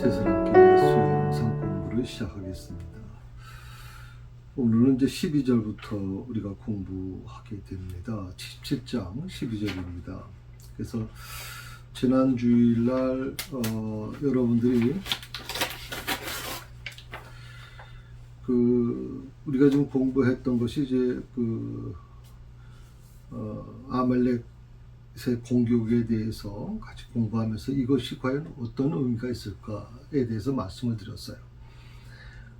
새스럽게 수영상 공부를 시작하겠습니다. 오늘은 이제 12절부터 우리가 공부하게 됩니다. 77장 12절입니다. 그래서 지난 주일날 여러분들이 우리가 지금 공부했던 것이 이제 아말렉의 공격에 대해서 같이 공부하면서 이것이 과연 어떤 의미가 있을까에 대해서 말씀을 드렸어요.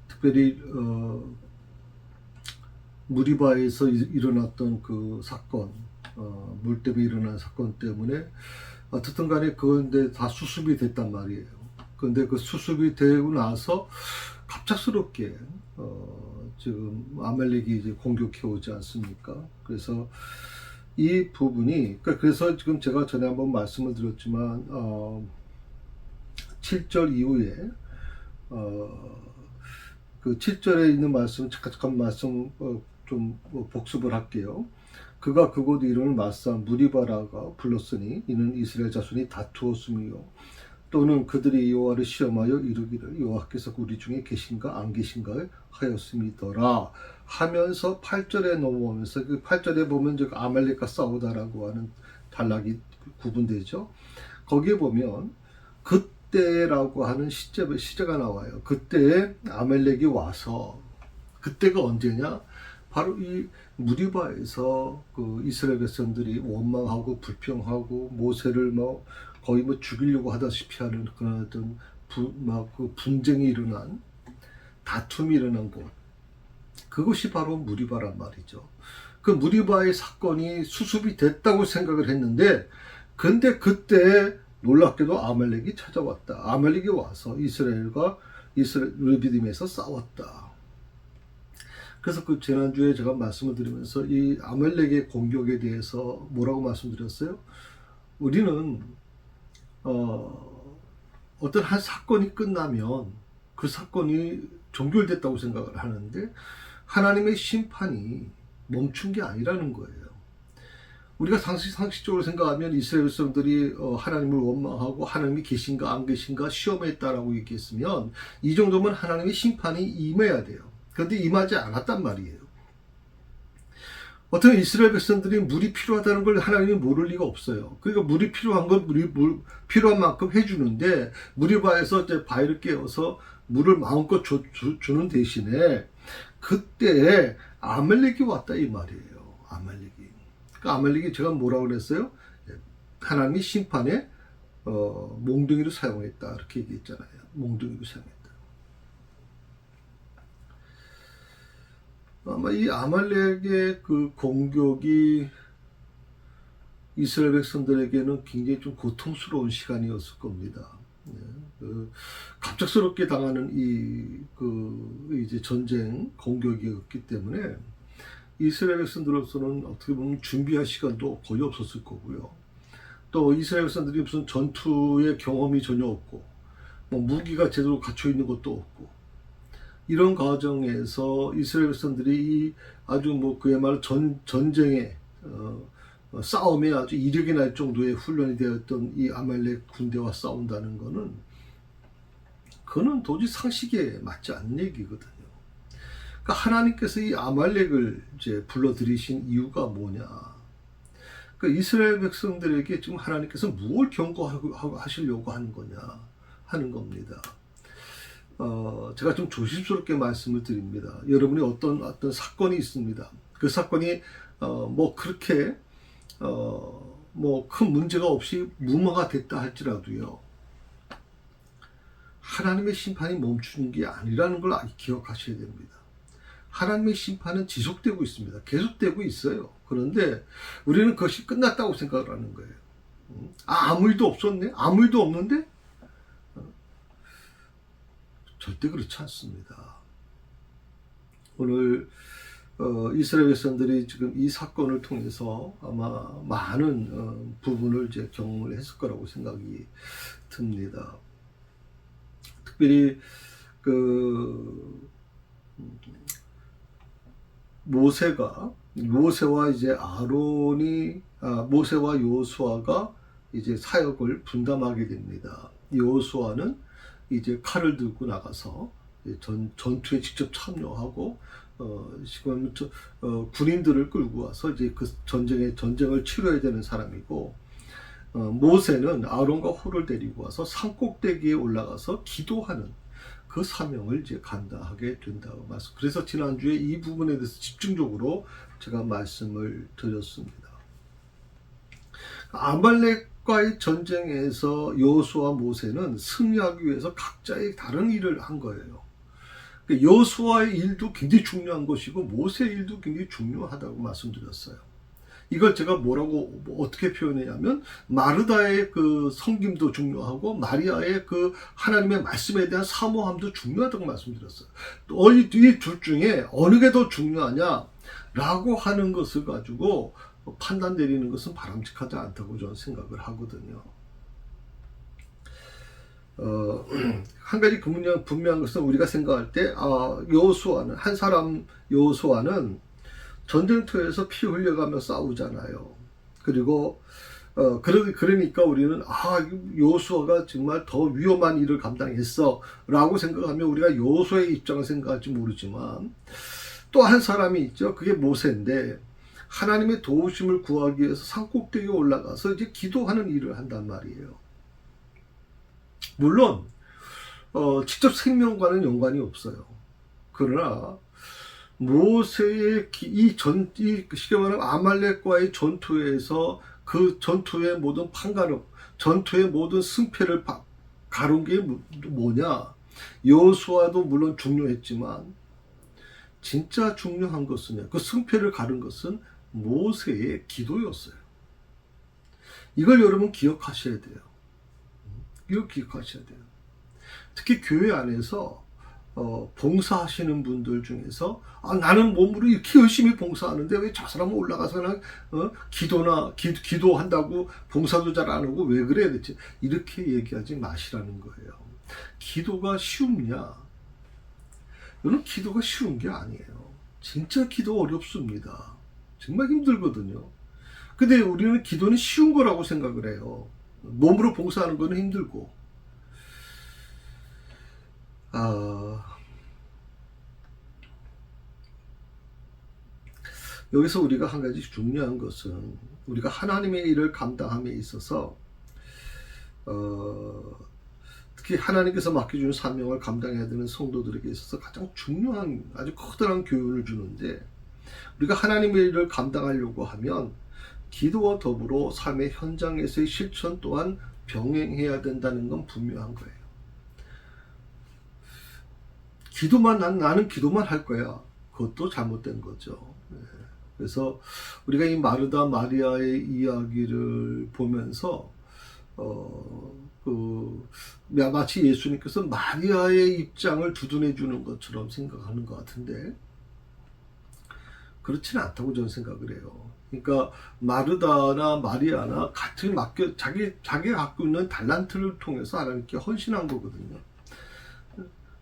특별히 무리바에서 일어났던 그 사건, 물 때문에 일어난 사건 때문에 어쨌든 간에 그건데 다 수습이 됐단 말이에요. 그런데 그 수습이 되고 나서 갑작스럽게 지금 아말렉이 이제 공격해 오지 않습니까? 그래서 이 부분이, 그래서 지금 제가 전에 한번 말씀을 드렸지만 7절 이후에 그 7절에 있는 말씀, 잠깐 말씀 좀 복습을 할게요. 그가 그곳 이름을 마사 무리바라가 불렀으니 이는 이스라엘 자손이 다투었으며 또는 그들이 여호와를 시험하여 이르기를 여호와께서 우리 중에 계신가 안 계신가 하였음이더라 하면서 8절에 넘어오면서 그 8절에 보면 저 아말렉과 싸우다라고 하는 단락이 구분되죠. 거기에 보면 그때라고 하는 시제가 나와요. 그때에 아말렉이 와서, 그때가 언제냐? 바로 이 무리바에서 그 이스라엘 백성들이 원망하고 불평하고 모세를 거의 죽이려고 하다시피 하는 그런 어떤 분쟁이 일어난, 다툼이 일어난 곳, 그것이 바로 무리바란 말이죠. 그 무리바의 사건이 수습이 됐다고 생각을 했는데, 근데 그때 놀랍게도 아말렉이 찾아왔다. 아말렉이 와서 이스라엘과 르비딤에서 싸웠다. 그래서 그 지난주에 제가 말씀을 드리면서 이 아말렉의 공격에 대해서 뭐라고 말씀드렸어요? 우리는 어떤 한 사건이 끝나면 그 사건이 종결됐다고 생각을 하는데 하나님의 심판이 멈춘 게 아니라는 거예요. 우리가 상식적으로 생각하면 이스라엘 백성들이 하나님을 원망하고 하나님이 계신가 안 계신가 시험했다라고 얘기했으면 이 정도면 하나님의 심판이 임해야 돼요. 그런데 임하지 않았단 말이에요. 어떤 이스라엘 백성들이 물이 필요하다는 걸 하나님이 모를 리가 없어요. 그러니까 물이 필요한 건 필요한 만큼 해주는데 무리바에서 이제 바위를 깨어서 물을 마음껏 주는 대신에 그때 아말렉이 왔다 이 말이에요. 아말렉이. 그러니까 아말렉이 제가 뭐라고 그랬어요? 하나님이 심판에 몽둥이를 사용했다 이렇게 얘기했잖아요. 몽둥이를 사용했다. 아마 이 아말렉의 그 공격이 이스라엘 백성들에게는 굉장히 좀 고통스러운 시간이었을 겁니다. 갑작스럽게 당하는 이제 전쟁 공격이었기 때문에 이스라엘 백성들로서는 어떻게 보면 준비할 시간도 거의 없었을 거고요. 또 이스라엘 백성들이 무슨 전투의 경험이 전혀 없고, 무기가 제대로 갖춰 있는 것도 없고, 이런 과정에서 이스라엘 백성들이 아주 그야말로 전쟁에 싸움에 아주 이력이 날 정도의 훈련이 되었던 이 아말렉 군대와 싸운다는 그거는 도저히 상식에 맞지 않는 얘기거든요. 그러니까 하나님께서 이 아말렉을 이제 불러들이신 이유가 뭐냐? 그러니까 이스라엘 백성들에게 지금 하나님께서 무엇을 경고하시려고 하는 거냐 하는 겁니다. 제가 좀 조심스럽게 말씀을 드립니다. 여러분이 어떤 사건이 있습니다. 그 사건이 그렇게 큰 문제가 없이 무마가 됐다 할지라도요, 하나님의 심판이 멈추는 게 아니라는 걸 기억하셔야 됩니다. 하나님의 심판은 지속되고 있습니다. 계속되고 있어요. 그런데 우리는 그것이 끝났다고 생각을 하는 거예요. 아무 일도 없었네? 아무 일도 없는데? 절대 그렇지 않습니다. 오늘 이스라엘 백성들이 지금 이 사건을 통해서 아마 많은 부분을 이제 경험을 했을 거라고 생각이 듭니다. 특별히 모세와 이제 모세와 여호수아가 이제 사역을 분담하게 됩니다. 여호수아는 이제 칼을 들고 나가서 전투에 직접 참여하고 지금 군인들을 끌고 와서 이제 그 전쟁을 치러야 되는 사람이고, 모세는 아론과 홀을 데리고 와서 산꼭대기에 올라가서 기도하는 그 사명을 이제 감당하게 된다고 말씀. 그래서 지난주에 이 부분에 대해서 집중적으로 제가 말씀을 드렸습니다. 아말렉과의 전쟁에서 여호수아와 모세는 승리하기 위해서 각자의 다른 일을 한 거예요. 여호수아의 일도 굉장히 중요한 것이고 모세의 일도 굉장히 중요하다고 말씀드렸어요. 이걸 제가 어떻게 표현했냐면, 마르다의 그 섬김도 중요하고 마리아의 그 하나님의 말씀에 대한 사모함도 중요하다고 말씀드렸어요. 이 둘 중에 어느 게 더 중요하냐라고 하는 것을 가지고 판단 내리는 것은 바람직하지 않다고 저는 생각을 하거든요. 한 가지 분명한 것은, 우리가 생각할 때 여호수아는, 한 사람 여호수아는 전쟁터에서 피 흘려가며 싸우잖아요. 그리고 그러니까 우리는 여호수아가 정말 더 위험한 일을 감당했어 라고 생각하면 우리가 여호수아의 입장을 생각할지 모르지만, 또 한 사람이 있죠. 그게 모세인데, 하나님의 도우심을 구하기 위해서 산꼭대기에 올라가서 이제 기도하는 일을 한단 말이에요. 물론 직접 생명과는 연관이 없어요. 그러나 모세의 쉽게 말하면 아말렉과의 전투에서 그 전투의 모든 판가름, 전투의 모든 승패를 가른 게 뭐냐? 여호수아도 물론 중요했지만 진짜 중요한 것은, 그 승패를 가른 것은 모세의 기도였어요. 이걸 여러분 기억하셔야 돼요. 이거 기억하셔야 돼요. 특히 교회 안에서 봉사하시는 분들 중에서 나는 몸으로 이렇게 열심히 봉사하는데 왜 저 사람은 올라가서 그냥 기도한다고 봉사도 잘 안 하고 왜 그래야 되지? 이렇게 얘기하지 마시라는 거예요. 기도가 쉽냐? 여러분, 기도가 쉬운 게 아니에요. 진짜 기도 어렵습니다. 정말 힘들거든요. 근데 우리는 기도는 쉬운 거라고 생각을 해요. 몸으로 봉사하는 거는 힘들고. 여기서 우리가 한 가지 중요한 것은, 우리가 하나님의 일을 감당함에 있어서 특히 하나님께서 맡겨주는 사명을 감당해야 되는 성도들에게 있어서 가장 중요한, 아주 커다란 교훈을 주는데, 우리가 하나님의 일을 감당하려고 하면 기도와 더불어 삶의 현장에서의 실천 또한 병행해야 된다는 건 분명한 거예요. 나는 기도만 할 거야. 그것도 잘못된 거죠. 그래서 우리가 이 마르다 마리아의 이야기를 보면서 마치 예수님께서 마리아의 입장을 두둔해 주는 것처럼 생각하는 것 같은데, 그렇지는 않다고 저는 생각을 해요. 그러니까 마르다나 마리아나 같은 자기가 갖고 있는 달란트를 통해서 하나님께 헌신한 거거든요.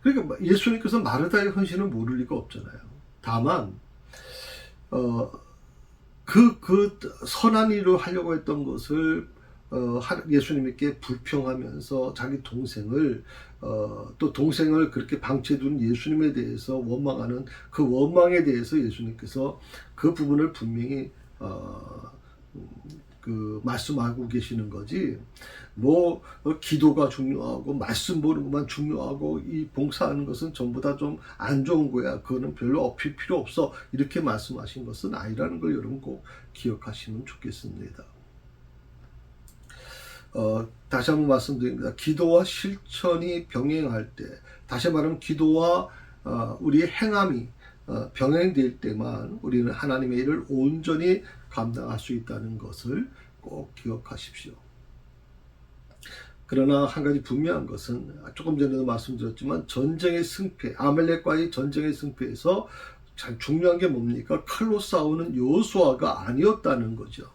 그러니까 예수님께서 마르다의 헌신을 모를 리가 없잖아요. 다만 그 선한 일을 하려고 했던 것을 예수님께 불평하면서 자기 동생을 또 동생을 그렇게 방치해둔 예수님에 대해서 원망하는 그 원망에 대해서 예수님께서 그 부분을 분명히 말씀하고 계시는 거지, 기도가 중요하고 말씀 보는 것만 중요하고 이 봉사하는 것은 전부 다 좀 안 좋은 거야, 그거는 별로 어필 필요 없어, 이렇게 말씀하신 것은 아니라는 걸 여러분 꼭 기억하시면 좋겠습니다. 다시 한번 말씀드립니다. 기도와 실천이 병행할 때, 다시 말하면 기도와 우리의 행함이 병행될 때만 우리는 하나님의 일을 온전히 감당할 수 있다는 것을 꼭 기억하십시오. 그러나 한 가지 분명한 것은, 조금 전에도 말씀드렸지만 전쟁의 승패, 아말렉과의 전쟁의 승패에서 참 중요한 게 뭡니까? 칼로 싸우는 여호수아가 아니었다는 거죠.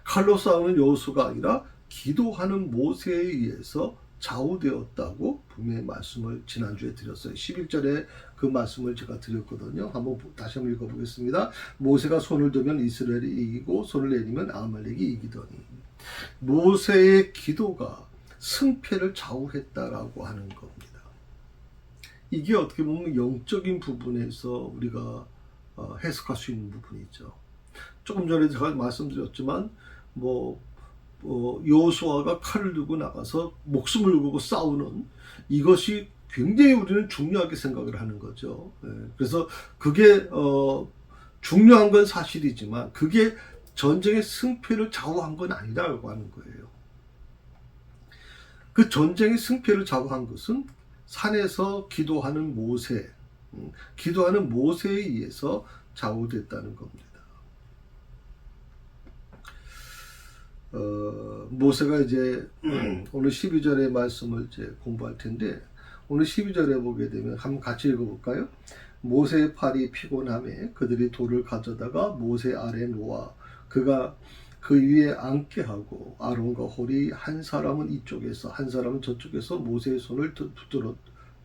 칼로 싸우는 여호수아가 아니라 기도하는 모세에 의해서 좌우되었다고 분명히 말씀을 지난주에 드렸어요. 11절에 그 말씀을 제가 드렸거든요. 다시 한번 읽어보겠습니다. 모세가 손을 들면 이스라엘이 이기고 손을 내리면 아말렉이 이기더니. 모세의 기도가 승패를 좌우했다라고 하는 겁니다. 이게 어떻게 보면 영적인 부분에서 우리가 해석할 수 있는 부분이죠. 조금 전에 제가 말씀드렸지만 여호수아가 칼을 들고 나가서 목숨을 걸고 싸우는 이것이 굉장히 우리는 중요하게 생각을 하는 거죠. 그래서 그게 중요한 건 사실이지만 그게 전쟁의 승패를 좌우한 건 아니라고 하는 거예요. 그 전쟁의 승패를 좌우한 것은 산에서 기도하는 모세에 의해서 좌우됐다는 겁니다. 모세가 이제 오늘 12절의 말씀을 이제 공부할 텐데, 오늘 12절에 보게 되면 한번 같이 읽어볼까요? 모세의 팔이 피곤함에 그들이 돌을 가져다가 모세 아래 놓아 그가 그 위에 앉게 하고 아론과 홀이 한 사람은 이쪽에서 한 사람은 저쪽에서 모세의 손을 붙들어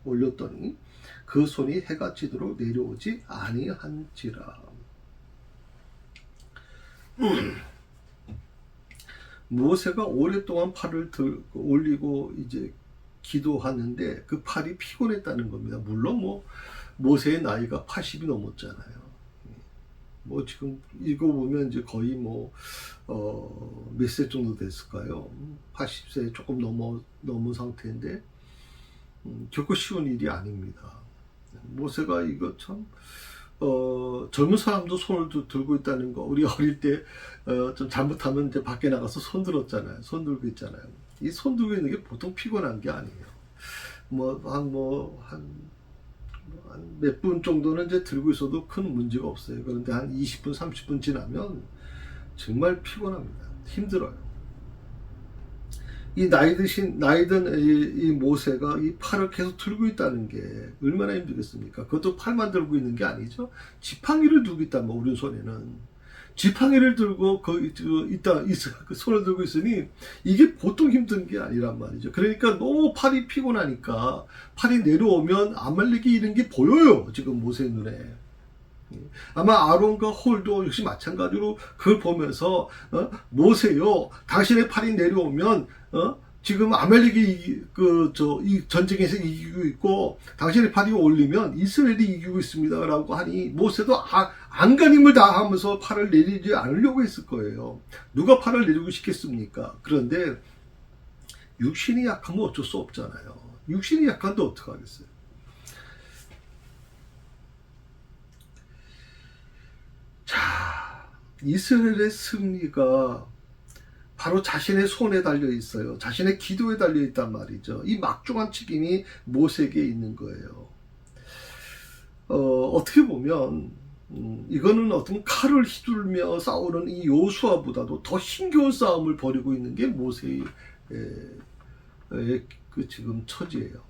올렸더니 그 손이 해가 지도록 내려오지 아니한지라. 모세가 오랫동안 팔을 올리고 이제 기도하는데 그 팔이 피곤했다는 겁니다. 물론 모세의 나이가 80이 넘었잖아요. 지금 이거 보면 이제 거의 몇 세 정도 됐을까요? 80세 조금 넘은 상태인데 결코 쉬운 일이 아닙니다. 모세가 이거 참 젊은 사람도 손을 들고 있다는 거, 우리 어릴 때 좀 잘못하면 이제 밖에 나가서 손 들었잖아요. 손 들고 있잖아요. 이 손 들고 있는 게 보통 피곤한 게 아니에요. 한 몇 분 정도는 이제 들고 있어도 큰 문제가 없어요. 그런데 한 20분, 30분 지나면 정말 피곤합니다. 힘들어요. 이 나이 든 이 모세가 이 팔을 계속 들고 있다는 게 얼마나 힘들겠습니까? 그것도 팔만 들고 있는 게 아니죠. 지팡이를 들고 있단 말이에요. 오른손에는. 지팡이를 들고 그 손을 들고 있으니 이게 보통 힘든 게 아니란 말이죠. 그러니까 너무 팔이 피곤하니까 팔이 내려오면 아말렉이 이런 게 보여요. 지금 모세 눈에. 아마 아론과 홀도 역시 마찬가지로 그걸 보면서 모세요, 당신의 팔이 내려오면 지금 아말렉이 이 전쟁에서 이기고 있고 당신의 팔이 올리면 이스라엘이 이기고 있습니다라고 하니 모세도 안간힘을 다하면서 팔을 내리지 않으려고 했을 거예요. 누가 팔을 내리고 싶겠습니까? 그런데 육신이 약하면 어쩔 수 없잖아요. 육신이 약한데 어떡하겠어요? 자, 이스라엘의 승리가 바로 자신의 손에 달려 있어요. 자신의 기도에 달려 있단 말이죠. 이 막중한 책임이 모세에게 있는 거예요. 어떻게 보면 이거는 어떤 칼을 휘둘며 싸우는 이 여호수아보다도 더 힘겨운 싸움을 벌이고 있는 게 모세의 그 지금 처지예요.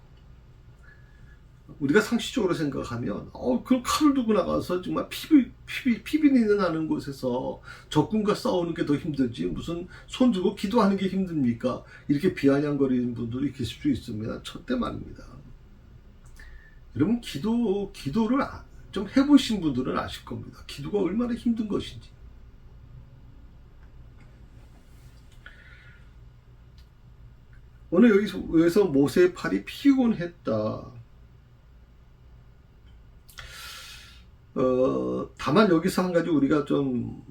우리가 상식적으로 생각하면 그 칼을 두고 나가서 정말 피비린내 나는 곳에서 적군과 싸우는 게 더 힘들지 무슨 손 들고 기도하는 게 힘듭니까? 이렇게 비아냥거리는 분들이 계실 수 있습니다. 첫째 말입니다. 여러분 기도를 좀 해보신 분들은 아실 겁니다. 기도가 얼마나 힘든 것인지. 오늘 여기서 모세의 팔이 피곤했다. 다만 여기서 한 가지 우리가 좀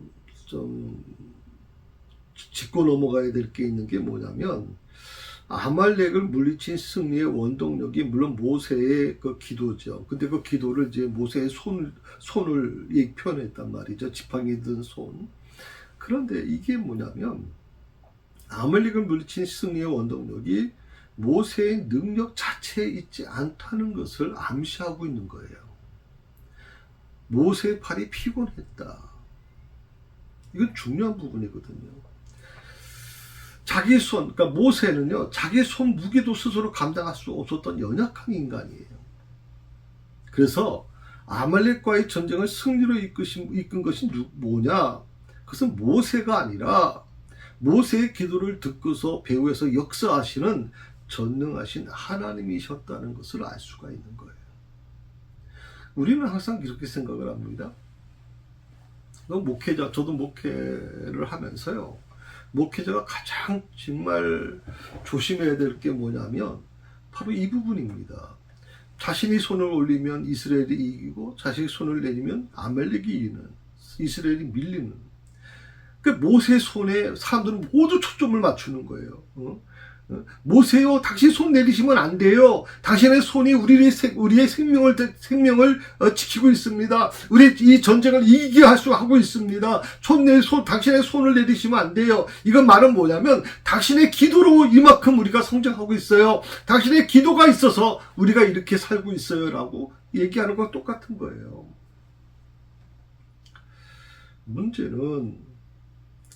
짚고 넘어가야 될 게 있는 게 뭐냐면, 아말렉을 물리친 승리의 원동력이 물론 모세의 그 기도죠. 근데 그 기도를 이제 모세의 손을 표현했단 말이죠. 지팡이 든 손. 그런데 이게 뭐냐면, 아말렉을 물리친 승리의 원동력이 모세의 능력 자체에 있지 않다는 것을 암시하고 있는 거예요. 모세의 팔이 피곤했다. 이건 중요한 부분이거든요. 자기 손, 그러니까 모세는요, 자기 손 무게도 스스로 감당할 수 없었던 연약한 인간이에요. 그래서 아말렉과의 전쟁을 승리로 이끈 것이 뭐냐? 그것은 모세가 아니라 모세의 기도를 듣고서 배후에서 역사하시는 전능하신 하나님이셨다는 것을 알 수가 있는 거예요. 우리는 항상 이렇게 생각을 합니다. 목회자, 저도 목회를 하면서요, 목회자가 가장 정말 조심해야 될 게 뭐냐면 바로 이 부분입니다. 자신이 손을 올리면 이스라엘이 이기고 자신이 손을 내리면 아말렉이 이기는, 이스라엘이 밀리는. 그 모세 손에 사람들은 모두 초점을 맞추는 거예요. 모세요, 당신 손 내리시면 안 돼요. 당신의 손이 우리의 생명을 지키고 있습니다. 우리 이 전쟁을 이기게 하고 있습니다. 당신의 손을 내리시면 안 돼요. 이건 말은 뭐냐면 당신의 기도로 이만큼 우리가 성장하고 있어요. 당신의 기도가 있어서 우리가 이렇게 살고 있어요라고 얘기하는 건 똑같은 거예요. 문제는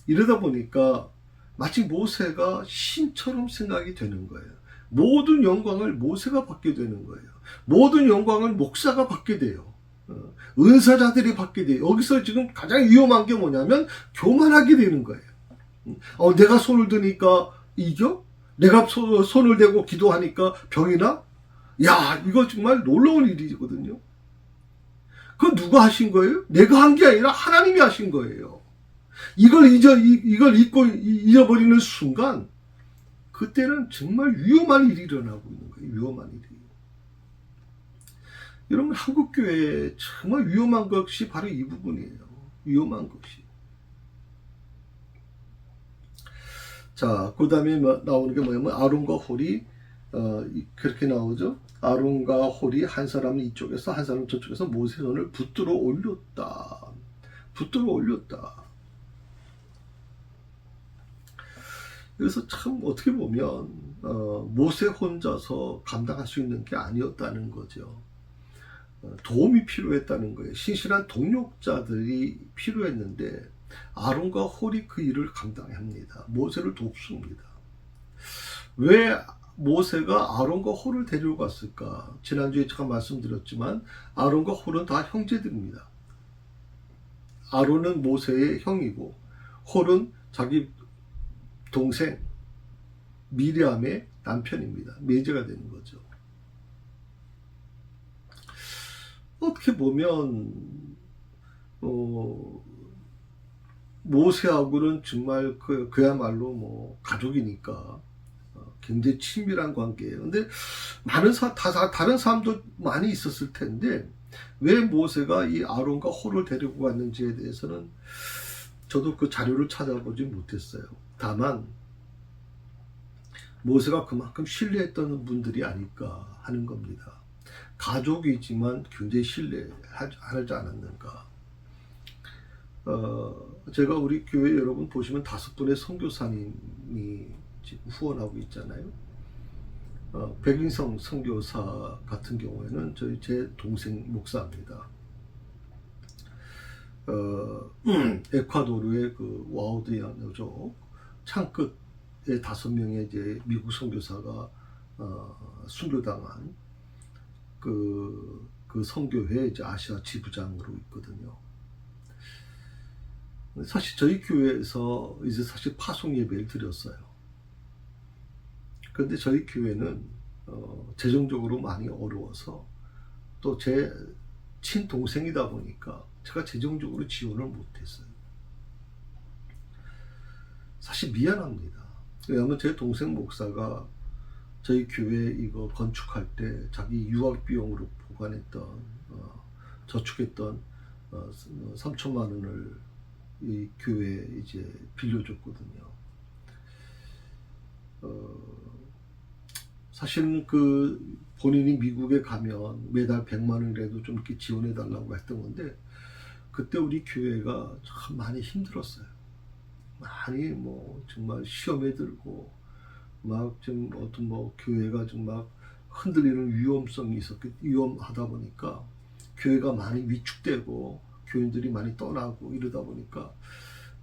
이러다 보니까 마치 모세가 신처럼 생각이 되는 거예요. 모든 영광을 모세가 받게 되는 거예요. 모든 영광을 목사가 받게 돼요. 은사자들이 받게 돼요. 여기서 지금 가장 위험한 게 뭐냐면 교만하게 되는 거예요. 내가 손을 드니까 이겨? 내가 손을 대고 기도하니까 병이 나? 야, 이거 정말 놀라운 일이거든요. 그건 누가 하신 거예요? 내가 한 게 아니라 하나님이 하신 거예요. 이걸 잊고 잊어버리는 순간 그때는 정말 위험한 일이 일어나고 있는 거예요. 위험한 일이. 여러분, 한국교회에 정말 위험한 것이 바로 이 부분이에요. 위험한 것이. 자, 그 다음에 나오는 게 뭐냐면 아론과 홀이 그렇게 나오죠. 아론과 홀이 한 사람은 이쪽에서 한 사람은 저쪽에서 모세의 손을 붙들어 올렸다. 붙들어 올렸다. 그래서 참 어떻게 보면 모세 혼자서 감당할 수 있는 게 아니었다는 거죠. 도움이 필요했다는 거예요. 신실한 동력자들이 필요했는데 아론과 홀이 그 일을 감당합니다. 모세를 돕습니다. 왜 모세가 아론과 홀을 데리고 갔을까? 지난주에 제가 말씀드렸지만 아론과 홀은 다 형제들입니다. 아론은 모세의 형이고 홀은 자기 동생 미리암의 남편입니다. 매제가 되는 거죠. 어떻게 보면 모세하고는 정말 그야말로 뭐 가족이니까 굉장히 친밀한 관계예요. 근데 다른 사람도 많이 있었을 텐데 왜 모세가 이 아론과 홀을 데리고 갔는지에 대해서는 저도 그 자료를 찾아보지 못했어요. 다만 모세가 그만큼 신뢰했던 분들이 아닐까 하는 겁니다. 가족이지만 굉장히 신뢰하지 않았는가. 제가 우리 교회 여러분 보시면 5분의 선교사님이 지금 후원하고 있잖아요. 백인성 선교사 같은 경우에는 제 동생 목사입니다. 에콰도르의 그 와우드야노족 창끝에 5명의 이제 미국 선교사가 순교당한 그 선교회 이제 아시아 지부장으로 있거든요. 사실 저희 교회에서 이제 사실 파송 예배를 드렸어요. 그런데 저희 교회는 재정적으로 많이 어려워서 또 제 친동생이다 보니까 제가 재정적으로 지원을 못했어요. 사실 미안합니다. 왜냐하면 제 동생 목사가 저희 교회 이거 건축할 때 자기 유학 비용으로 보관했던 저축했던 3천만 원을 이 교회에 이제 빌려줬거든요. 사실은 그 본인이 미국에 가면 매달 100만 원이라도 좀 이렇게 지원해 달라고 했던 건데 그때 우리 교회가 참 많이 힘들었어요. 많이 뭐 정말 시험에 들고 막 좀 어떤 뭐 교회가 좀 막 흔들리는 위험하다 보니까 교회가 많이 위축되고 교인들이 많이 떠나고 이러다 보니까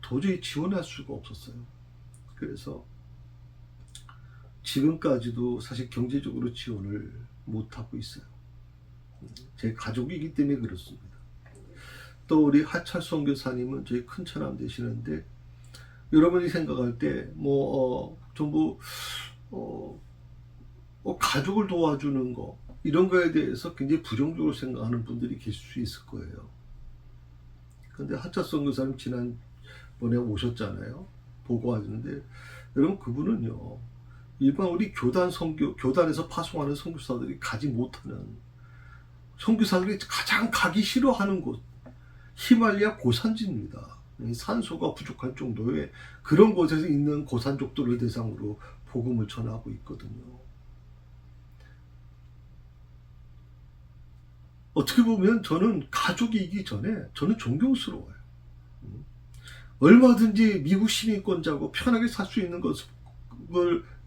도저히 지원할 수가 없었어요. 그래서 지금까지도 사실 경제적으로 지원을 못하고 있어요. 제 가족이기 때문에 그렇습니다. 또 우리 하철 선교사님은 저희 큰처남 되시는데 여러분이 생각할 때 전부 가족을 도와주는 거 이런 거에 대해서 굉장히 부정적으로 생각하는 분들이 계실 수 있을 거예요. 근데 하철 선교사님 지난번에 오셨잖아요. 보고하는데, 여러분 그분은요 일반 우리 교단에서 파송하는 선교사들이 가지 못하는, 선교사들이 가장 가기 싫어하는 곳, 히말리아 고산지입니다. 산소가 부족할 정도의 그런 곳에서 있는 고산족들을 대상으로 복음을 전하고 있거든요. 어떻게 보면 저는 가족이기 전에 저는 존경스러워요. 얼마든지 미국 시민권자고 편하게 살 수 있는 것을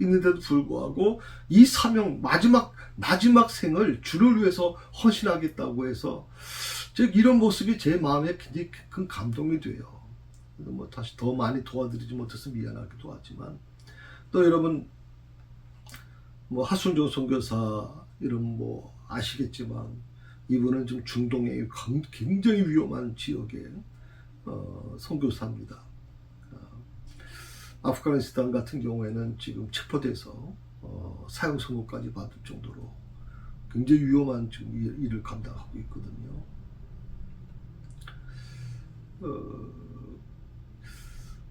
있는데도 불구하고 이 사명, 마지막 생을 주를 위해서 헌신하겠다고 해서 즉 이런 모습이 제 마음에 굉장히 큰 감동이 돼요. 뭐 다시 더 많이 도와드리지 못해서 미안하기도 하지만, 또 여러분 뭐 하순종 선교사 이름 뭐 아시겠지만, 이분은 지금 중동의 굉장히 위험한 지역의 선교사입니다. 아프가니스탄 같은 경우에는 지금 체포돼서 사형 선고까지 받을 정도로 굉장히 위험한 지금 일을 감당하고 있거든요.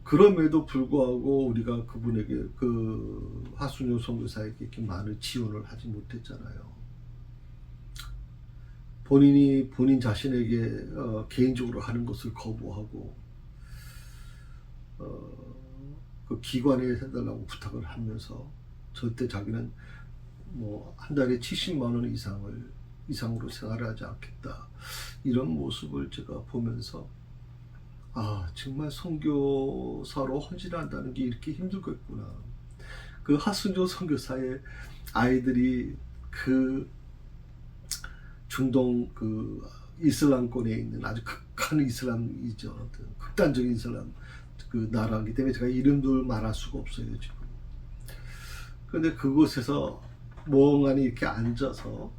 그럼에도 불구하고 우리가 그분에게, 그 하순용 선교사에게 이렇게 많은 지원을 하지 못했잖아요. 본인 자신에게 개인적으로 하는 것을 거부하고 그 기관에 해달라고 부탁을 하면서 절대 자기는 뭐 한 달에 70만 원 이상으로 생활하지 않겠다, 이런 모습을 제가 보면서 정말 선교사로 헌신한다는 게 이렇게 힘들겠구나. 그 하순조 선교사의 아이들이 그 중동 그 이슬람권에 있는 아주 극한 이슬람이죠. 극단적인 이슬람 그 나라이기 때문에 제가 이름들 말할 수가 없어요 지금. 그런데 그곳에서 멍하니 이렇게 앉아서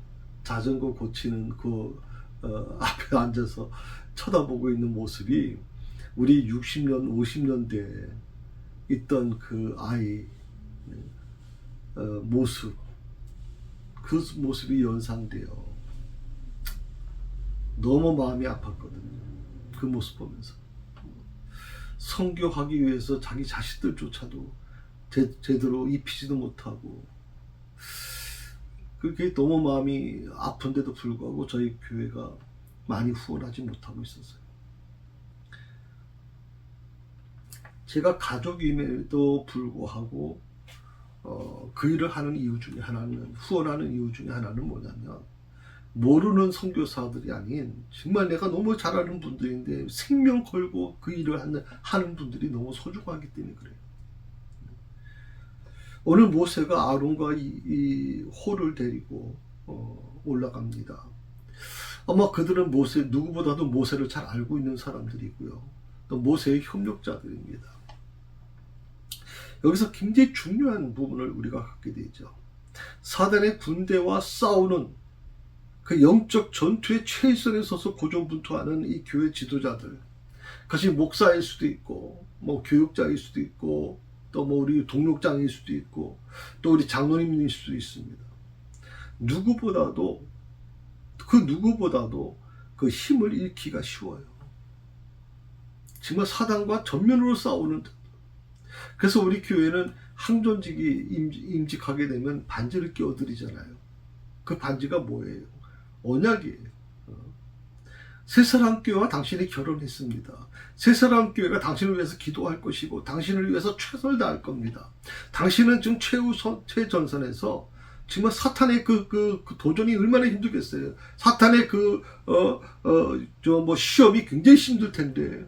자전거 고치는 그 앞에 앉아서 쳐다보고 있는 모습이 우리 60년 50년대에 있던 그 아이 모습, 그 모습이 연상돼요. 너무 마음이 아팠거든요. 그 모습 보면서. 선교하기 위해서 자기 자식들조차도 제대로 입히지도 못하고, 그게 너무 마음이 아픈데도 불구하고 저희 교회가 많이 후원하지 못하고 있었어요. 제가 가족임에도 불구하고 그 일을 하는 이유 중에 하나는, 후원하는 이유 중에 하나는 뭐냐면, 모르는 선교사들이 아닌 정말 내가 너무 잘 아는 분들인데 생명 걸고 그 일을 하는 분들이 너무 소중하기 때문에 그래요. 오늘 모세가 아론과 이 홀을 데리고 올라갑니다. 아마 그들은 누구보다도 모세를 잘 알고 있는 사람들이고요. 또 모세의 협력자들입니다. 여기서 굉장히 중요한 부분을 우리가 갖게 되죠. 사단의 군대와 싸우는 그 영적 전투의 최선에 서서 고전분투하는 이 교회 지도자들, 그것이 목사일 수도 있고 뭐 교육자일 수도 있고 또 뭐 우리 동력장일 수도 있고 또 우리 장로님일 수도 있습니다. 누구보다도 그 힘을 잃기가 쉬워요. 정말 사단과 전면으로 싸우는. 그래서 우리 교회는 항존직이 임직하게 되면 반지를 끼워드리잖아요. 그 반지가 뭐예요? 언약이에요. 새사랑교회와 당신이 결혼했습니다. 새사랑교회가 당신을 위해서 기도할 것이고 당신을 위해서 최선을 다할 겁니다. 당신은 지금 최전선에서 정말 사탄의 그 도전이 얼마나 힘들겠어요. 사탄의 시험이 굉장히 힘들 텐데,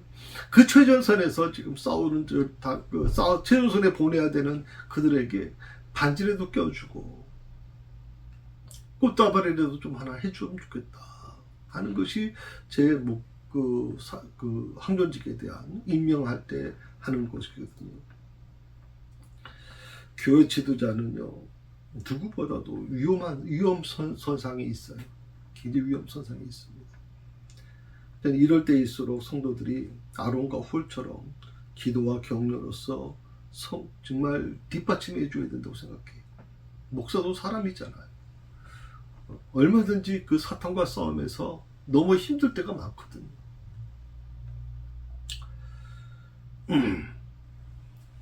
그 최전선에서 지금 싸우는 최전선에 보내야 되는 그들에게 반지라도 껴주고 꽃다발이라도 좀 하나 해주면 좋겠다 하는 것이 제 항존직에 대한 임명할 때 하는 것이거든요. 교회 지도자는요, 누구보다도 위험선상이 있어요. 굉장히 위험선상이 있습니다. 이럴 때일수록 성도들이 아론과 홀처럼 기도와 격려로서 정말 뒷받침해 줘야 된다고 생각해요. 목사도 사람이잖아요. 얼마든지 그 사탄과 싸움에서 너무 힘들 때가 많거든요.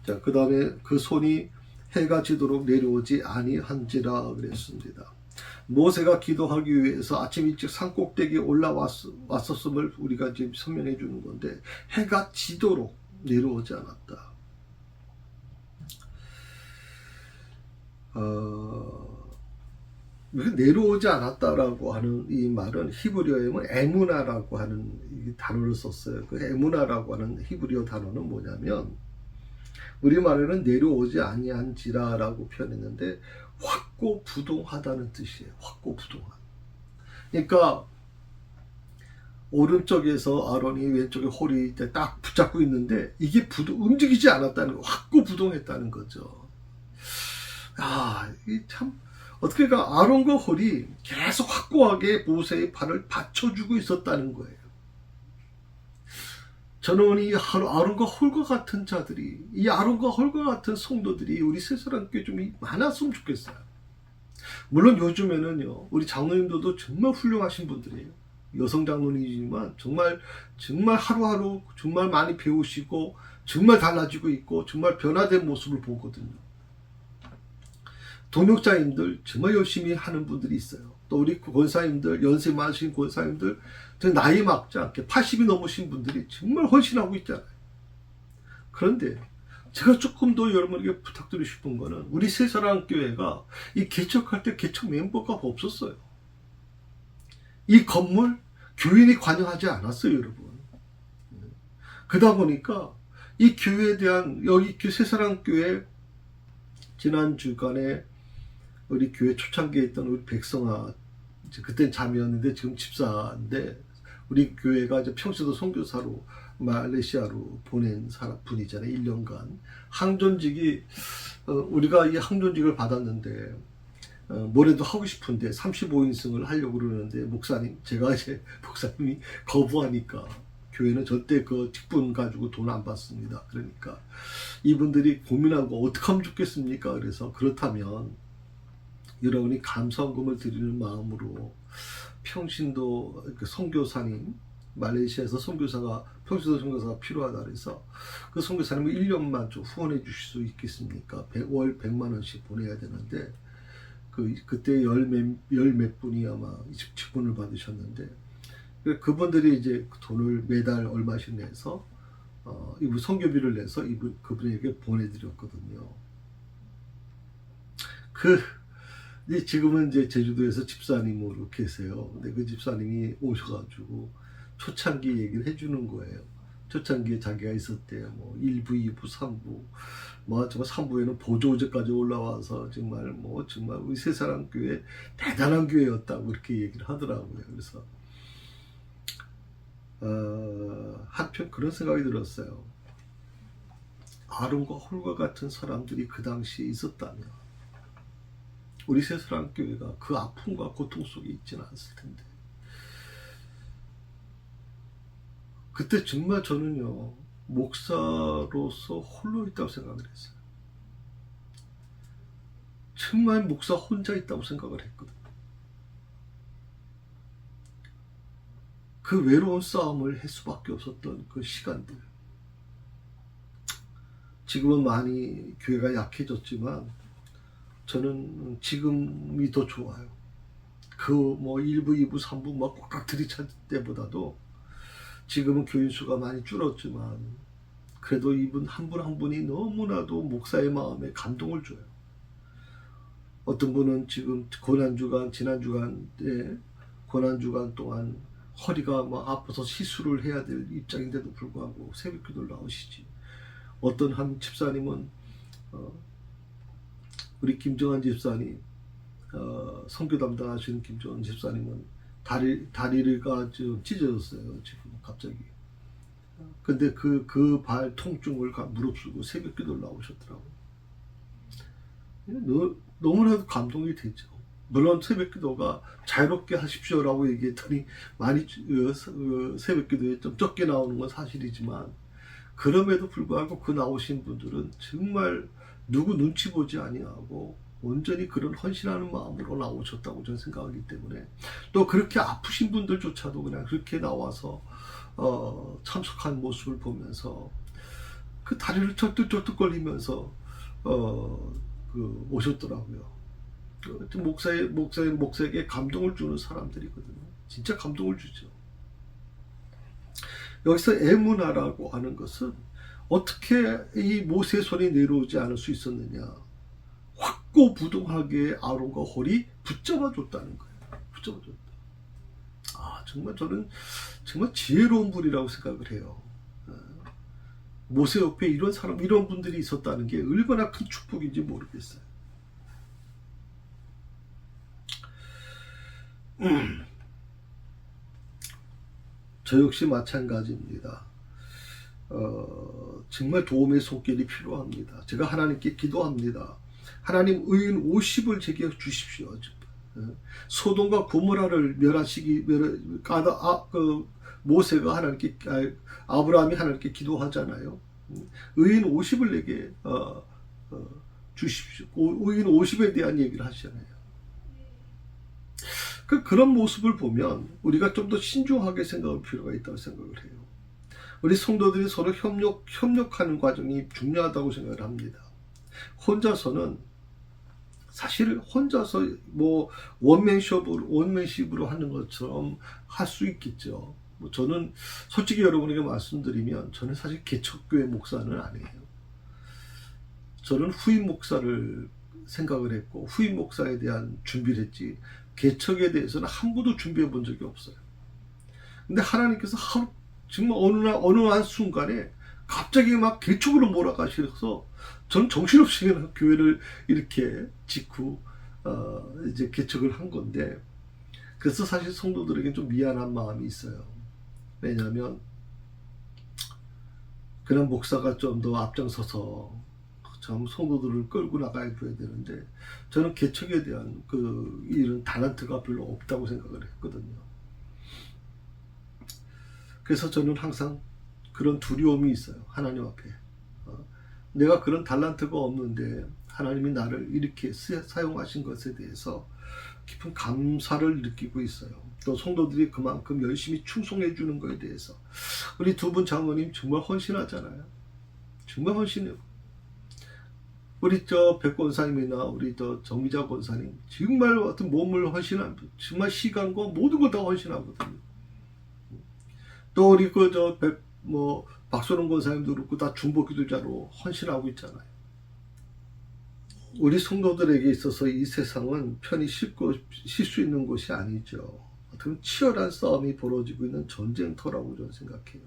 자, 그 다음에 그 손이 해가 지도록 내려오지 아니한지라 그랬습니다. 모세가 기도하기 위해서 아침 일찍 산꼭대기에 올라왔었음을 우리가 지금 설명해 주는 건데, 해가 지도록 내려오지 않았다. 내려오지 않았다라고 하는 이 말은 히브리어에 에무나라고 하는 이 단어를 썼어요. 그 에무나라고 하는 히브리어 단어는 뭐냐면, 우리말에는 내려오지 아니한지라라고 표현했는데 확고부동하다는 뜻이에요. 확고부동한. 그러니까 오른쪽에서 아론이 왼쪽에 홀이 딱 붙잡고 있는데 이게 움직이지 않았다는 거, 확고부동했다는 거죠. 이 참 어떻게 아론과 홀이 계속 확고하게 모세의 발을 받쳐주고 있었다는 거예요. 저는 이 아론과 홀과 같은 자들이, 이 아론과 홀과 같은 성도들이 우리 새사랑교회 좀 많았으면 좋겠어요. 물론 요즘에는요, 우리 장로님들도 정말 훌륭하신 분들이에요. 여성 장로님이지만 정말 하루하루 정말 많이 배우시고 정말 달라지고 있고 정말 변화된 모습을 보거든요. 동역자님들 정말 열심히 하는 분들이 있어요. 또 우리 권사님들, 연세 많으신 권사님들, 나이 막지 않게 80이 넘으신 분들이 정말 헌신하고 있잖아요. 그런데 제가 조금 더 여러분에게 부탁드리고 싶은 거는, 우리 새사랑교회가 이 개척할 때 개척 멤버가 없었어요. 이 건물 교인이 관여하지 않았어요, 여러분. 그러다 보니까 이 교회에 대한, 여기 새사랑교회 지난 주간에 우리 교회 초창기에 있던 우리 백성아, 그땐 자매였는데 지금 집사인데, 우리 교회가 이제 평소도 선교사로 말레이시아로 보낸 분이잖아요. 1년간 항존직이, 우리가 이 항존직을 받았는데 뭐래도 하고 싶은데 35인승을 하려고 그러는데 제가 이제 목사님이 거부하니까, 교회는 절대 그 직분 가지고 돈 안 받습니다. 그러니까 이분들이 고민하고 어떻게 하면 좋겠습니까? 그래서 그렇다면 여러분이 감사원금을 드리는 마음으로 평신도 선교사님, 말레이시아에서 평신도 선교사가 필요하다 그래서 그 선교사님을 1년만 좀 후원해 주실 수 있겠습니까? 월 100만 원씩 보내야 되는데, 그때 열 몇 분이 아마 직분을 받으셨는데, 그분들이 이제 돈을 매달 얼마씩 내서 이분 선교비를 내서 그분에게 보내드렸거든요. 근데 지금은 이제 제주도에서 집사님으로 계세요. 근데 그 집사님이 오셔가지고 초창기 얘기를 해주는 거예요. 초창기에 자기가 있었대요. 1부, 2부, 3부. 정말 3부에는 보조제까지 올라와서 정말 우리 새사랑교회 대단한 교회였다고 그렇게 얘기를 하더라고요. 그래서 한편 그런 생각이 들었어요. 아론과 홀과 같은 사람들이 그 당시에 있었다면 우리 새사랑교회가 그 아픔과 고통 속에 있지는 않았을 텐데, 그때 정말 저는요, 목사로서 홀로 있다고 생각을 했어요. 정말 목사 혼자 있다고 생각을 했거든요. 그 외로운 싸움을 할 수밖에 없었던 그 시간들. 지금은 많이 교회가 약해졌지만 저는 지금이 더 좋아요. 1부, 2부, 3부 꽉꽉 들이찰 때보다도 지금은 교인 수가 많이 줄었지만 그래도 이분 한 분 한 분이 너무나도 목사의 마음에 감동을 줘요. 어떤 분은 지금 지난주간에 고난주간 동안 허리가 아파서 시술을 해야 될 입장인데도 불구하고 새벽 기도를 나오시지. 어떤 한 집사님은 우리 김정환 집사님, 선교 담당하시는 김정환 집사님은 다리가 좀 찢어졌어요, 지금 갑자기. 근데 그 발 통증을 무릅쓰고 새벽 기도를 나오셨더라고요. 너무나도 감동이 되죠. 물론 새벽 기도가 자유롭게 하십시오라고 얘기했더니 많이 새벽 기도에 좀 적게 나오는 건 사실이지만, 그럼에도 불구하고 그 나오신 분들은 정말 누구 눈치 보지 아니하고 온전히 그런 헌신하는 마음으로 나오셨다고 저는 생각하기 때문에, 또 그렇게 아프신 분들조차도 그냥 그렇게 나와서 참석한 모습을 보면서 그 다리를 쩔뚝쩔뚝 오셨더라고요. 목사에게 감동을 주는 사람들이거든요. 진짜 감동을 주죠. 여기서 에무나라고 하는 것은 어떻게 이 모세의 손이 내려오지 않을 수 있었느냐. 확고부동하게 아론과 홀이 붙잡아줬다는 거예요. 붙잡아줬다. 정말 저는 정말 지혜로운 분이라고 생각을 해요. 모세 옆에 이런 분들이 있었다는 게 얼마나 큰 축복인지 모르겠어요. 저 역시 마찬가지입니다. 정말 도움의 손길이 필요합니다. 제가 하나님께 기도합니다. 하나님 의인 50을 제게 주십시오. 소돔과 고모라를 모세가 아브라함이 하나님께 기도하잖아요. 의인 50을 내게 주십시오. 의인 50에 대한 얘기를 하시잖아요. 그런 모습을 보면 우리가 좀 더 신중하게 생각할 필요가 있다고 생각을 해요. 우리 성도들이 서로 협력하는 과정이 중요하다고 생각을 합니다. 사실 혼자서 원맨십으로 하는 것처럼 할 수 있겠죠. 저는 솔직히 여러분에게 말씀드리면 저는 사실 개척교회 목사는 아니에요. 저는 후임 목사를 생각을 했고 후임 목사에 대한 준비를 했지 개척에 대해서는 한 번도 준비해 본 적이 없어요. 근데 하나님께서 정말 어느 한 순간에 갑자기 막 개척으로 몰아가셔서 전 정신없이 그냥 교회를 이렇게 짓고 이제 개척을 한 건데, 그래서 사실 성도들에게 좀 미안한 마음이 있어요. 왜냐하면 그런 목사가 좀 더 앞장서서 참 성도들을 끌고 나가야 되는데 저는 개척에 대한 이런 달란트가 별로 없다고 생각을 했거든요. 그래서 저는 항상 그런 두려움이 있어요. 하나님 앞에. 내가 그런 달란트가 없는데 하나님이 나를 이렇게 사용하신 것에 대해서 깊은 감사를 느끼고 있어요. 또 성도들이 그만큼 열심히 충성해 주는 것에 대해서. 우리 두 분 장로님 정말 헌신하잖아요. 정말 헌신해요. 우리 백 권사님이나 우리 정미자 권사님 정말 어떤 몸을 헌신합니다. 정말 시간과 모든 걸 다 헌신하거든요. 또 우리 박소롱 권사님도 그렇고 다 중보기도자로 헌신하고 있잖아요. 우리 성도들에게 있어서 이 세상은 편히 쉴 수 있는 곳이 아니죠. 어떻게 치열한 싸움이 벌어지고 있는 전쟁터라고 저는 생각해요.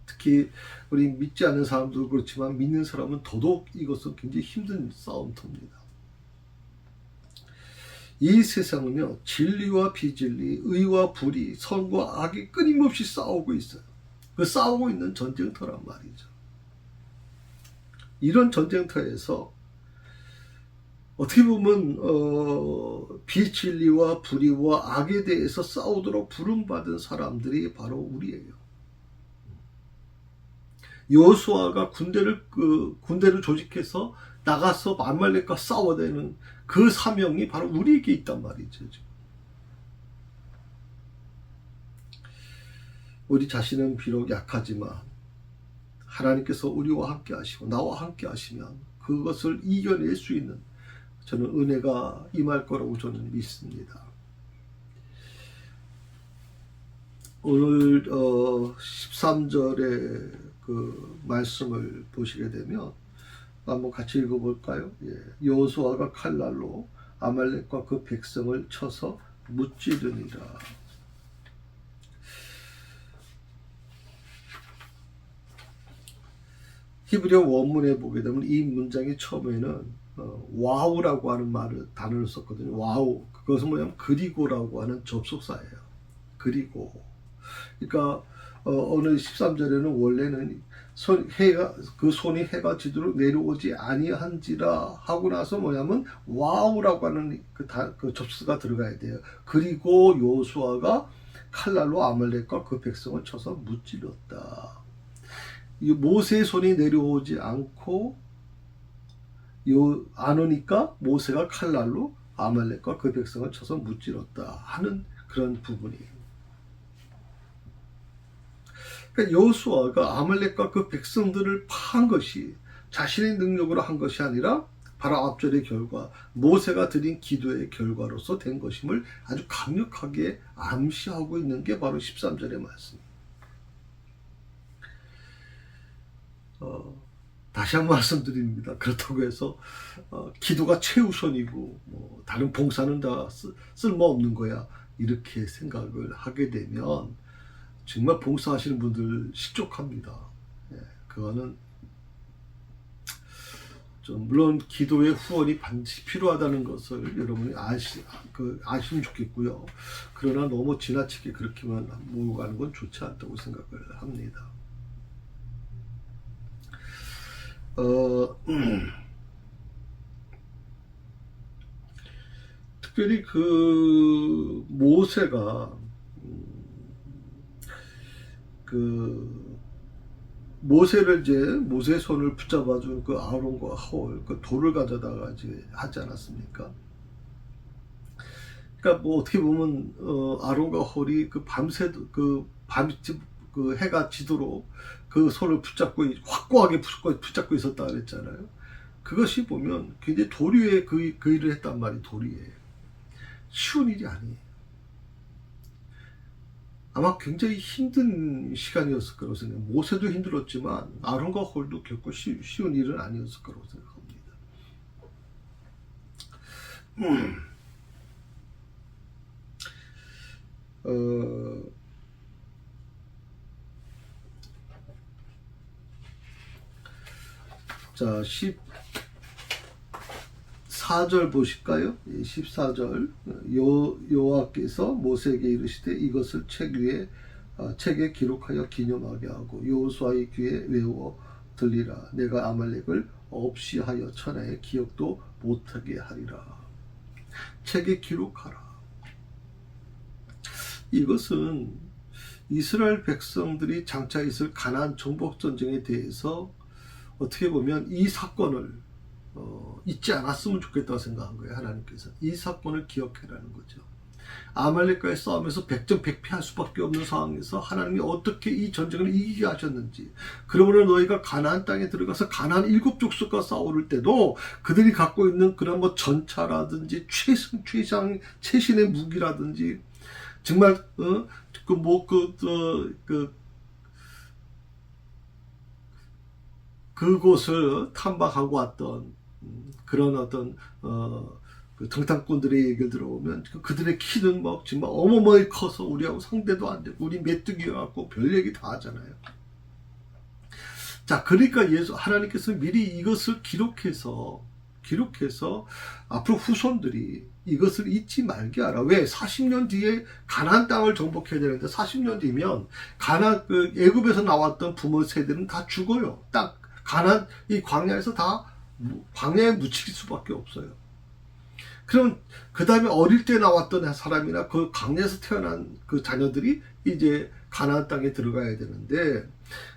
특히 우리 믿지 않는 사람도 그렇지만 믿는 사람은 더더욱 이것은 굉장히 힘든 싸움터입니다. 이 세상은요, 진리와 비진리, 의와 불의, 선과 악이 끊임없이 싸우고 있어요. 싸우고 있는 전쟁터란 말이죠. 이런 전쟁터에서 어떻게 보면 비진리와 불의와 악에 대해서 싸우도록 부름받은 사람들이 바로 우리예요. 여호수아가 군대를 조직해서 나가서 아말렉과 싸워대는 그 사명이 바로 우리에게 있단 말이죠. 지금. 우리 자신은 비록 약하지만 하나님께서 우리와 함께 하시고 나와 함께 하시면 그것을 이겨낼 수 있는 저는 은혜가 임할 거라고 저는 믿습니다. 오늘 13절의 말씀을 보시게 되면 한번 같이 읽어볼까요? 여호수아가 칼날로 아말렉과 그 백성을 쳐서 무찌르니라. 히브리어 원문에 보게 되면 이 문장이 처음에는 와우라고 하는 단어를 썼거든요. 와우. 그것은 뭐냐면 그리고라고 하는 접속사예요. 그리고. 그러니까 어느 13절에는 원래는 손이 해가 지도록 내려오지 아니한지라 하고 나서 뭐냐면 와우라고 하는 그 접수가 들어가야 돼요. 그리고 여호수아가 칼날로 아말렉과 그 백성을 쳐서 무찌렀다. 이 모세의 손이 내려오지 않고 안 오니까 모세가 칼날로 아말렉과 그 백성을 쳐서 무찌렀다 하는 그런 부분이에요. 그러니까 여호수아가 아말렉과 그 백성들을 파한 것이 자신의 능력으로 한 것이 아니라 바로 앞절의 결과, 모세가 드린 기도의 결과로서 된 것임을 아주 강력하게 암시하고 있는 게 바로 13절의 말씀입니다. 다시 한번 말씀드립니다. 그렇다고 해서 기도가 최우선이고 뭐 다른 봉사는 다 쓸모없는 거야, 이렇게 생각을 하게 되면 정말 봉사하시는 분들 실족합니다. 예, 그거는 물론 기도의 후원이 반드시 필요하다는 것을 여러분이 아시면 좋겠고요. 그러나 너무 지나치게 그렇게만 몰고 가는 건 좋지 않다고 생각을 합니다. 특별히 그 모세가 모세를 이제 모세의 손을 붙잡아준 그 아론과 홀, 그 돌을 가져다가 이제 하지 않았습니까? 그러니까 뭐 어떻게 보면 아론과 홀이 그 밤새도 그 해가 지도록 그 손을 붙잡고 확고하게 붙잡고 있었다 그랬잖아요. 그것이 보면 굉장히 도리에 그 일을 했단 말이 도리에 쉬운 일이 아니에요. 아마 굉장히 힘든 시간이었을 거라고 생각해요. 모세도 힘들었지만 아론과 홀도 결코 쉬운 일은 아니었을 거라고 생각합니다. 자, 14절 보실까요? 14절 여호와께서 모세에게 이르시되 이것을 책에 기록하여 기념하게 하고 여호수아의 귀에 외워 들리라. 내가 아말렉을 없이 하여 천하에 기억도 못하게 하리라. 책에 기록하라. 이것은 이스라엘 백성들이 장차 있을 가나안 정복 전쟁에 대해서 어떻게 보면 이 사건을 잊지 않았으면 좋겠다고 생각한 거예요. 하나님께서 이 사건을 기억해라는 거죠. 아말렉과의 싸움에서 백전백패할 수밖에 없는 상황에서 하나님이 어떻게 이 전쟁을 이기게 하셨는지, 그러므로 너희가 가나안 땅에 들어가서 가나안 7족속과 싸울 때도 그들이 갖고 있는 그런 뭐 전차라든지 최신의 무기라든지 정말 그곳을 탐방하고 왔던 그런 어떤 그 정탐꾼들의 얘기를 들어보면 그들의 키는 막 정말 어마어마하게 커서 우리하고 상대도 안 되고 우리 메뚜기 갖고 별 얘기 다 하잖아요. 자, 그러니까 하나님께서 미리 이것을 기록해서 앞으로 후손들이 이것을 잊지 말게 하라. 왜? 40년 뒤에 가나안 땅을 정복해야 되는데 40년 뒤면 애굽에서 나왔던 부모 세대는 다 죽어요. 딱 가나안 이 광야에서 다 광야에 묻힐 수밖에 없어요. 그럼 그 다음에 어릴 때 나왔던 사람이나 그 광야에서 태어난 그 자녀들이 이제 가나안 땅에 들어가야 되는데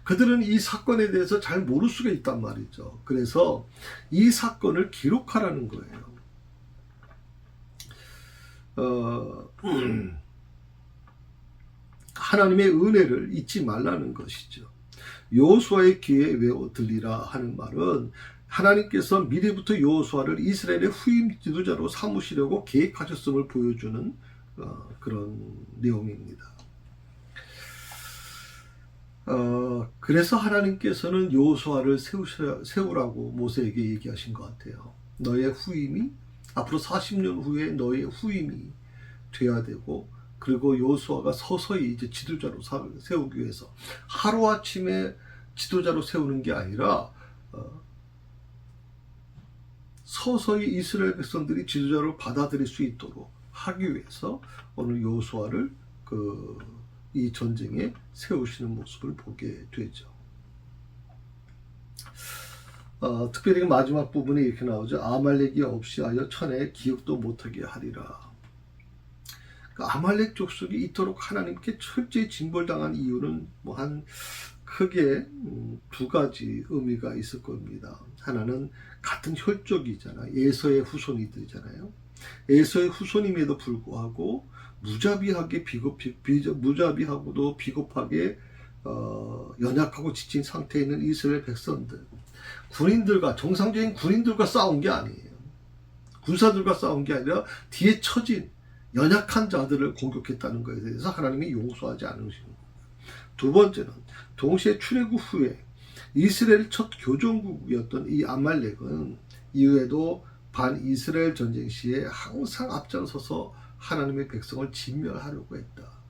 그들은 이 사건에 대해서 잘 모를 수가 있단 말이죠. 그래서 이 사건을 기록하라는 거예요. 하나님의 은혜를 잊지 말라는 것이죠. 여호수아의 귀에 외워 들리라 하는 말은 하나님께서 미리부터 여호수아를 이스라엘의 후임 지도자로 삼으시려고 계획하셨음을 보여주는 그런 내용입니다. 그래서 하나님께서는 여호수아를 세우라고 모세에게 얘기하신 것 같아요. 너의 후임이 앞으로 40년 후에 너의 후임이 돼야 되고, 그리고 여호수아가 서서히 이제 지도자로 세우기 위해서 하루아침에 지도자로 세우는 게 아니라 서서히 이스라엘 백성들이 지도자로 받아들일 수 있도록 하기 위해서 오늘 여호수아를 이 전쟁에 세우시는 모습을 보게 되죠. 특별히 마지막 부분에 이렇게 나오죠. 아말렉이 없이 하여 천하에 기억도 못하게 하리라. 아말렉 족속이 이토록 하나님께 철저히 징벌당한 이유는 크게 두 가지 의미가 있을 겁니다. 하나는 같은 혈족이잖아요. 에서의 후손이잖아요. 에서의 후손임에도 불구하고 무자비하고도 비겁하게 연약하고 지친 상태에 있는 이스라엘 백성들, 군인들과 정상적인 군인들과 싸운 게 아니에요. 군사들과 싸운 게 아니라 뒤에 처진 연약한 자들을 공격했다는 것에 대해서 하나님이 용서하지 않으시는 거예요. 두 번째는 동시에 출애굽 후에 이스라엘 첫 교정국이었던 이 아말렉은 이후에도 반이스라엘 전쟁 시에 항상 앞장서서 하나님의 백성을 진멸하려고 했다.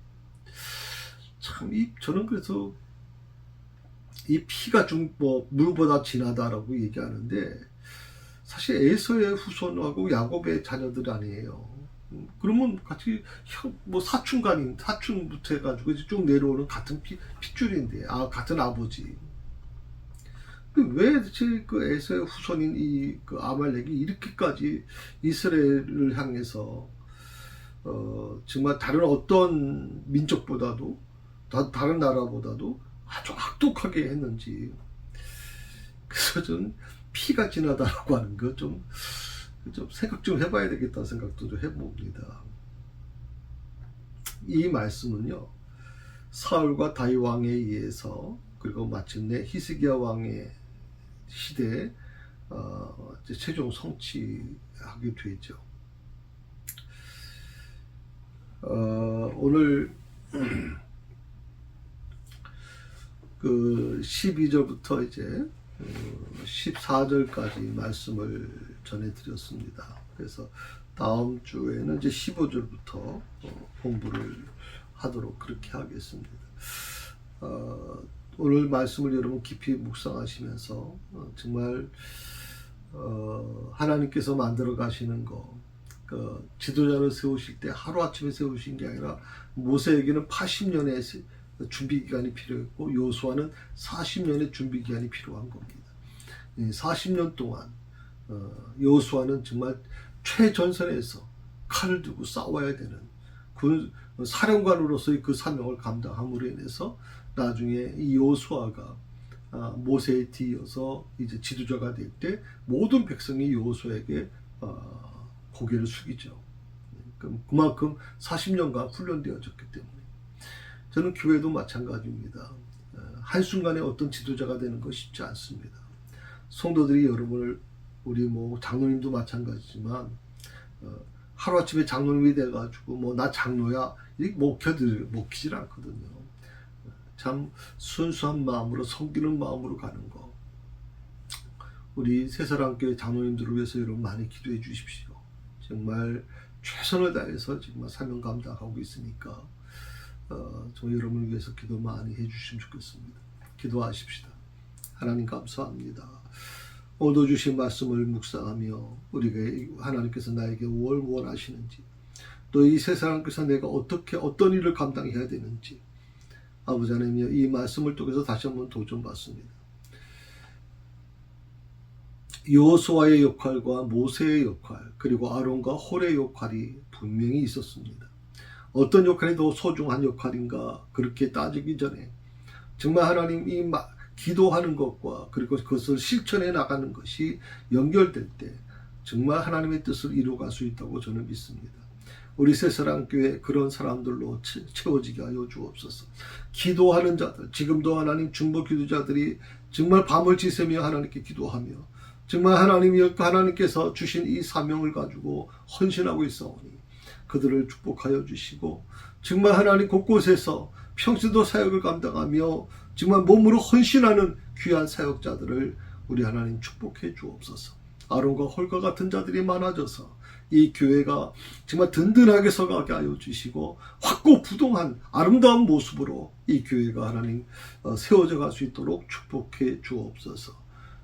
참, 저는 그래서 이 피가 물보다 진하다라고 얘기하는데, 사실 에서의 후손하고 야곱의 자녀들 아니에요. 그러면 같이 사촌부터 해가지고 쭉 내려오는 같은 핏줄인데, 같은 아버지. 왜 대체 그 에서의 후손인 그 아말렉이 이렇게까지 이스라엘을 향해서 정말 다른 어떤 민족보다도 다른 나라보다도 아주 악독하게 했는지. 그래서 저는 피가 진하다라고 하는 거 좀 생각 좀 해봐야 되겠다는 생각도 좀 해봅니다. 이 말씀은요, 사울과 다윗 왕에 의해서 그리고 마침내 히스기야 왕의 시대에 최종 성취하게 되죠. 오늘 그 12절부터 이제 14절까지 말씀을 전해드렸습니다. 그래서 다음 주에는 이제 15절부터 공부를 하도록 그렇게 하겠습니다. 오늘 말씀을 여러분 깊이 묵상하시면서 정말 하나님께서 만들어 가시는 그 지도자를 세우실 때 하루아침에 세우신 게 아니라 모세에게는 80년의 준비 기간이 필요했고 여호수아는 40년의 준비 기간이 필요한 겁니다. 40년 동안 여호수아는 정말 최전선에서 칼을 들고 싸워야 되는 사령관으로서의 그 사명을 감당함으로 인해서 나중에 이 여호수아가 모세에 뒤이어서 이제 지도자가 될 때 모든 백성이 여호수아에게 고개를 숙이죠. 그만큼 40년간 훈련되어졌기 때문에. 저는 교회도 마찬가지입니다. 한순간에 어떤 지도자가 되는 거 쉽지 않습니다. 성도들이 여러분을, 우리 장로님도 마찬가지지만 하루아침에 장로님이 돼가지고 나 장로야 이렇게 먹히질 않거든요. 참 순수한 마음으로 섬기는 마음으로 가는 거. 우리 새사랑교회 장로님들을 위해서 여러분 많이 기도해 주십시오. 정말 최선을 다해서 정말 사명 감당하고 있으니까 정말 여러분을 위해서 기도 많이 해주시면 좋겠습니다. 기도하십시다. 하나님 감사합니다. 오늘도 주신 말씀을 묵상하며 우리가 하나님께서 나에게 뭘 원하시는지, 또 이 세상에서 내가 어떤 일을 감당해야 되는지, 아버지 하나님, 이 말씀을 통해서 다시 한번 도전받습니다. 여호수아의 역할과 모세의 역할, 그리고 아론과 홀의 역할이 분명히 있었습니다. 어떤 역할이 더 소중한 역할인가 그렇게 따지기 전에 정말 하나님 기도하는 것과 그리고 그것을 실천해 나가는 것이 연결될 때 정말 하나님의 뜻을 이루어갈 수 있다고 저는 믿습니다. 우리 새사랑교회 그런 사람들로 채워지게 하여 주옵소서. 기도하는 자들, 지금도 하나님 중보 기도자들이 정말 밤을 지새며 하나님께 기도하며 정말 하나님께서 주신 이 사명을 가지고 헌신하고 있사오니 그들을 축복하여 주시고, 정말 하나님 곳곳에서 평생도 사역을 감당하며 정말 몸으로 헌신하는 귀한 사역자들을 우리 하나님 축복해 주옵소서. 아론과 홀과 같은 자들이 많아져서 이 교회가 정말 든든하게 서가게 하여 주시고 확고부동한 아름다운 모습으로 이 교회가 하나님 세워져 갈 수 있도록 축복해 주옵소서.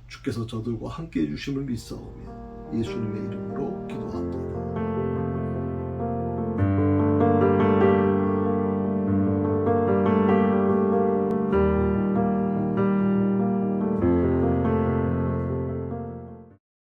주께서 저들과 함께 해주심을 믿사오며 예수님의 이름으로 기도합니다.